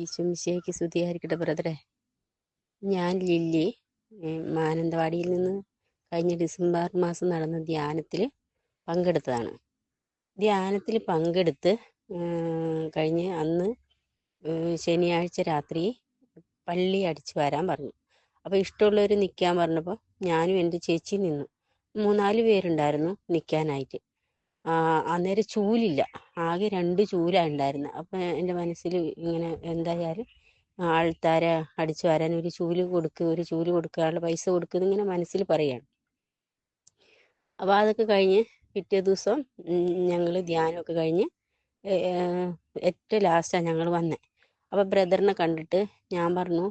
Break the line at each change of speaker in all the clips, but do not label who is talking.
ഈശോമിശിഹായ്ക്ക് സ്തുതിയായിരിക്കട്ടെ ബ്രദറെ. ഞാൻ ലില്ലി, മാനന്തവാടിയിൽ നിന്ന് കഴിഞ്ഞ ഡിസംബർ മാസം നടന്ന ധ്യാനത്തിൽ പങ്കെടുത്തതാണ്. ധ്യാനത്തിൽ പങ്കെടുത്ത് കഴിഞ്ഞ് അന്ന് ശനിയാഴ്ച രാത്രി പള്ളി അടിച്ചു വരാൻ പറഞ്ഞു. അപ്പോൾ ഇഷ്ടമുള്ളവർ നിൽക്കാൻ പറഞ്ഞപ്പോൾ ഞാനും എൻ്റെ ചേച്ചിയും നിന്നു. 3-4 പേരുണ്ടായിരുന്നു നിൽക്കാനായിട്ട്. അന്നേരം ചൂലില്ല, ആകെ 2 ചൂലാണ് ഉണ്ടായിരുന്നത്. അപ്പം എൻ്റെ മനസ്സിൽ ഇങ്ങനെ എന്തായാലും ആൾക്കാരെ അടിച്ചു വരാൻ ഒരു ചൂല് കൊടുക്കാനുള്ള പൈസ കൊടുക്കുക ഇങ്ങനെ മനസ്സിൽ പറയാണ്. അപ്പോൾ അതൊക്കെ കഴിഞ്ഞ് പിറ്റേ ദിവസം ഞങ്ങൾ ധ്യാനമൊക്കെ കഴിഞ്ഞ് ഏറ്റവും ലാസ്റ്റാണ് ഞങ്ങൾ വന്നത്. അപ്പോൾ ബ്രദറിനെ കണ്ടിട്ട് ഞാൻ പറഞ്ഞു,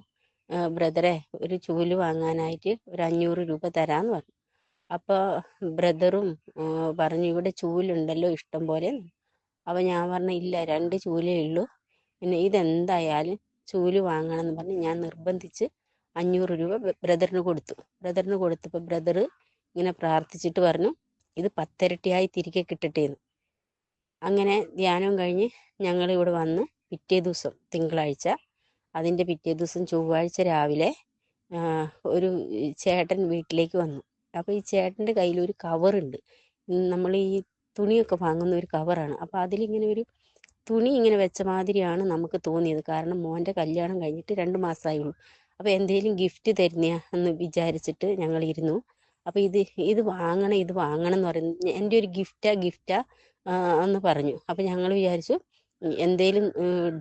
ബ്രദറെ ഒരു ചൂല് വാങ്ങാനായിട്ട് ഒരു 500 രൂപ തരാമെന്ന് പറഞ്ഞു. അപ്പോൾ ബ്രദറും പറഞ്ഞു, ഇവിടെ ചൂലുണ്ടല്ലോ ഇഷ്ടം പോലെ. അപ്പോൾ ഞാൻ പറഞ്ഞു, ഇല്ല 2 ചൂലേ ഉള്ളൂ, പിന്നെ ഇതെന്തായാലും ചൂല് വാങ്ങണം എന്ന് പറഞ്ഞ് ഞാൻ നിർബന്ധിച്ച് 500 രൂപ ബ്രദറിന് കൊടുത്തു. ബ്രദറിന് കൊടുത്തപ്പോൾ ബ്രദർ ഇങ്ങനെ പ്രാർത്ഥിച്ചിട്ട് പറഞ്ഞു, ഇത് 10 ഇരട്ടിയായി തിരികെ കിട്ടട്ടെ എന്ന്. അങ്ങനെ ധ്യാനം കഴിഞ്ഞ് ഞങ്ങൾ ഇവിടെ വന്ന് പിറ്റേ ദിവസം തിങ്കളാഴ്ച, അതിൻ്റെ പിറ്റേ ദിവസം ചൊവ്വാഴ്ച രാവിലെ ഒരു ചേട്ടൻ വീട്ടിലേക്ക് വന്നു. അപ്പോൾ ഈ ചേട്ടൻ്റെ കയ്യിൽ ഒരു കവറുണ്ട്, നമ്മൾ ഈ തുണിയൊക്കെ വാങ്ങുന്ന ഒരു കവറാണ്. അപ്പോൾ അതിലിങ്ങനെ ഒരു തുണി ഇങ്ങനെ വെച്ച മാതിരിയാണ് നമുക്ക് തോന്നിയത്. കാരണം മോൻ്റെ കല്യാണം കഴിഞ്ഞിട്ട് 2 മാസമായുള്ളൂ. അപ്പോൾ എന്തെങ്കിലും ഗിഫ്റ്റ് തരുന്ന എന്ന് വിചാരിച്ചിട്ട് ഞങ്ങൾ ഇരുന്നു. അപ്പോൾ ഇത് വാങ്ങണം എന്ന് പറയുന്നത് എൻ്റെ ഒരു ഗിഫ്റ്റാ എന്ന് പറഞ്ഞു. അപ്പോൾ ഞങ്ങൾ വിചാരിച്ചു എന്തേലും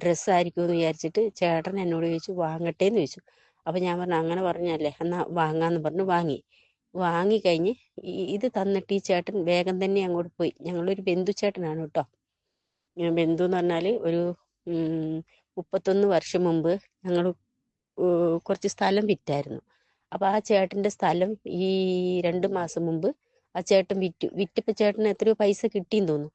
ഡ്രസ്സായിരിക്കും എന്ന് വിചാരിച്ചിട്ട് ചേട്ടൻ എന്നോട് ചോദിച്ചു, വാങ്ങട്ടെ എന്ന് ചോദിച്ചു. അപ്പോൾ ഞാൻ പറഞ്ഞു, അങ്ങനെ പറഞ്ഞല്ലേ, എന്നാൽ വാങ്ങാമെന്ന് പറഞ്ഞു. വാങ്ങിക്കഴിഞ്ഞ് ഇത് തന്നിട്ട് ഈ ചേട്ടൻ വേഗം തന്നെ അങ്ങോട്ട് പോയി. ഞങ്ങളൊരു ബന്ധു ചേട്ടനാണ് കേട്ടോ. ബന്ധു എന്ന് പറഞ്ഞാൽ ഒരു 31 വർഷം മുമ്പ് ഞങ്ങൾ കുറച്ച് സ്ഥലം വിറ്റായിരുന്നു. അപ്പോൾ ആ ചേട്ടൻ്റെ സ്ഥലം ഈ 2 മാസം മുമ്പ് ആ ചേട്ടൻ വിറ്റപ്പോൾ ചേട്ടന് എത്രയോ പൈസ കിട്ടിയെന്ന് തോന്നുന്നു.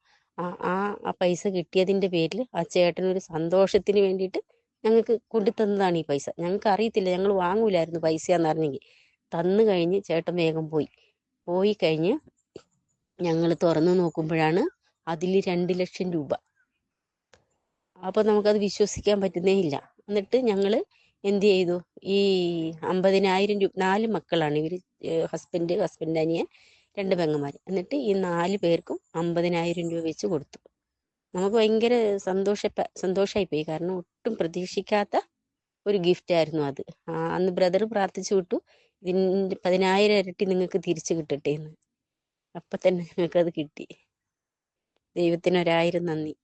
ആ പൈസ കിട്ടിയതിൻ്റെ പേരിൽ ആ ചേട്ടനൊരു സന്തോഷത്തിന് വേണ്ടിയിട്ട് ഞങ്ങൾക്ക് കൊണ്ടുതന്നതാണ് ഈ പൈസ. ഞങ്ങൾക്ക് അറിയത്തില്ല, ഞങ്ങൾ വാങ്ങൂലായിരുന്നു പൈസയാന്ന് അറിഞ്ഞെങ്കിൽ. തന്നു കഴിഞ്ഞ് ചേട്ടൻ വേഗം പോയി കഴിഞ്ഞ് ഞങ്ങൾ തുറന്നു നോക്കുമ്പോഴാണ് അതിൽ 2 ലക്ഷം രൂപ. അപ്പോൾ നമുക്കത് വിശ്വസിക്കാൻ പറ്റുന്നേ ഇല്ല. എന്നിട്ട് ഞങ്ങൾ എന്ത് ചെയ്തു, ഈ 50,000 രൂപ, 4 മക്കളാണ് ഇവർ, ഹസ്ബൻഡ് അനിയൻ 2 പെങ്ങന്മാർ. എന്നിട്ട് ഈ 4 പേർക്കും 50,000 രൂപ വെച്ച് കൊടുത്തു. നമുക്ക് ഭയങ്കര സന്തോഷമായിപ്പോയി. കാരണം ഒട്ടും പ്രതീക്ഷിക്കാത്ത ഒരു ഗിഫ്റ്റായിരുന്നു അത്. അന്ന് ബ്രദർ പ്രാർത്ഥിച്ചു വിട്ടു, ഇതിൻ്റെ 10,000 ഇരട്ടി നിങ്ങൾക്ക് തിരിച്ചു കിട്ടട്ടെ എന്ന്. അപ്പം തന്നെ ഞങ്ങൾക്കത് കിട്ടി. ദൈവത്തിന് 1000 നന്ദി.